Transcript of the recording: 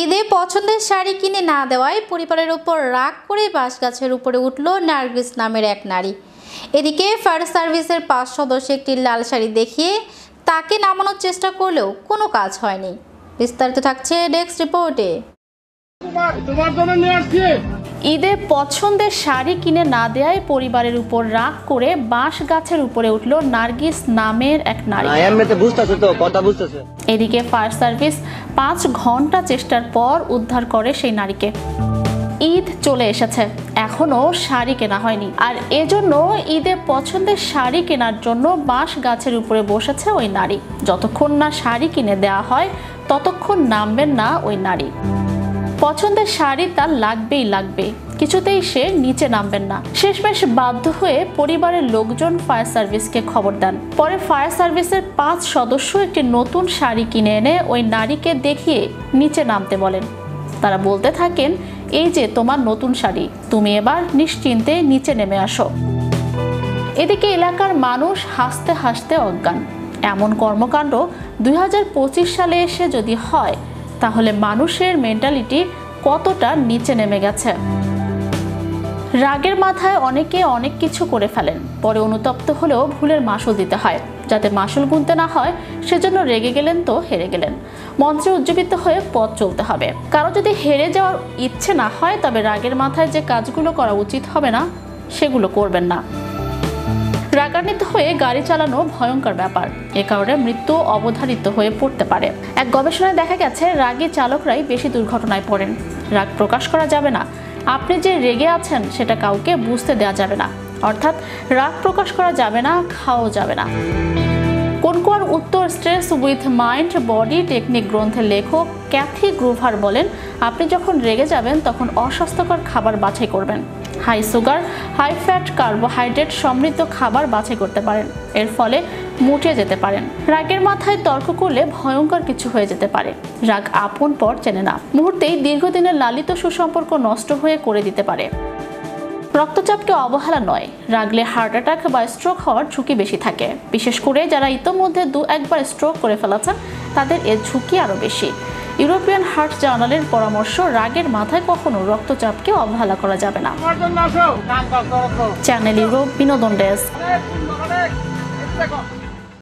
ঈদে পছন্দের শাড়ি কিনে না দেওয়ায় পরিবারের উপর রাগ করে বাঁশগাছের উপরে উঠল নার্গিস নামের এক নারী। এদিকে ফায়ার সার্ভিসের 5 সদস্য একটি লাল শাড়ি দেখিয়ে তাকে নামানোর চেষ্টা করলেও কোনো কাজ হয়নি। বিস্তারিত থাকছে ডেস্ক রিপোর্টে। ঈদে পছন্দের শাড়ি কিনে না দেওয়ায় পরিবারের উপর রাগ করে বাঁশ গাছের উপরে উঠল নার্গিস নামের এক নারী। এদিকে ফায়ার সার্ভিস 5 ঘন্টা চেষ্টার পর উদ্ধার করে সেই নারীকে। ঈদ চলে এসেছে, এখনো শাড়ি কেনা হয়নি, আর এজন্য ঈদে পছন্দের শাড়ি কেনার জন্য বাঁশ গাছের উপরে বসেছে ওই নারী। যতক্ষণ না শাড়ি কিনে দেওয়া হয় ততক্ষণ নামবেন না ওই নারী। পছন্দের শাড়ি তার লাগবেই লাগবে, কিছুতেই সে নিচে নামবেন না। শেষমেশ বাধ্য হয়ে পরিবারের লোকজন ফায়ার সার্ভিসকে খবর দেন। পরে ফায়ার সার্ভিসের 5 সদস্য একটি নতুন শাড়ি কিনে এনে ওই নারীকে দেখিয়ে নিচে নামতে বলেন। তারা বলতে থাকেন, এই যে তোমার নতুন শাড়ি, তুমি এবার নিশ্চিন্তে নিচে নেমে আসো। এদিকে এলাকার মানুষ হাসতে হাসতে অজ্ঞান। এমন কর্মকাণ্ড 2025 সালে এসে যদি হয় তাহলে মানুষের মেন্টালিটি কতটা নিচে নেমে গেছে। রাগের মাথায় অনেকে অনেক কিছু করে ফেলেন, পরে অনুতপ্ত হলেও ভুলের মাসুল দিতে হয়। যাতে মাসুল গুনতে না হয় সেজন্য রেগে গেলেন তো হেরে গেলেন, মন্ত্রে উজ্জীবিত হয়ে পথ চলতে হবে। কারো যদি হেরে যাওয়ার ইচ্ছে না হয় তবে রাগের মাথায় যে কাজগুলো করা উচিত হবে না সেগুলো করবেন না। রাগান্বিত হয়ে গাড়ি চালানো ভয়ঙ্কর ব্যাপার, এ কারণে মৃত্যু অবধারিত হয়ে পড়তে পারে। এক গবেষণায় দেখা গেছে রাগী চালকরাই বেশি দুর্ঘটনায় পড়েন। রাগ প্রকাশ করা যাবে না, আপনি যে রেগে আছেন সেটা কাউকে বুঝতে দেওয়া যাবে না, অর্থাৎ রাগ প্রকাশ করা যাবে না, খাওয়াও যাবে না। কোনকোয়ার উত্তর stress with mind body technique গ্রন্থের লেখক ক্যাথি গ্রুভার বলেন, আপনি যখন রেগে যাবেন তখন অস্বাস্থ্যকর খাবার বাছাই করবেন। High sugar, high fat, carbohydrate সমৃদ্ধ খাবার বাছাই করতে পারেন, এর ফলে মুটে যেতে পারেন। রাগের মাথায় তর্ক করলে ভয়ঙ্কর কিছু হয়ে যেতে পারে। রাগ আপন পর চেনে না, মুহূর্তেই দীর্ঘদিনের লালিত সুসম্পর্ক নষ্ট হয়ে করে দিতে পারে। রক্তচাপকে অবহেলা নয়, রাগলে হার্ট অ্যাটাক বা স্ট্রোক হওয়ার ঝুঁকি বেশি থাকে। বিশেষ করে যারা ইতোমধ্যে 2-1 বার স্ট্রোক করে ফেলেছেন তাদের এর ঝুঁকি আরও বেশি। ইউরোপিয়ান হার্ট জার্নালের পরামর্শ, রাগের মাথায় কখনো রক্তচাপকে অবহেলা করা যাবে না। চ্যানেল ইউরোপ বিনোদন ডেস্ক।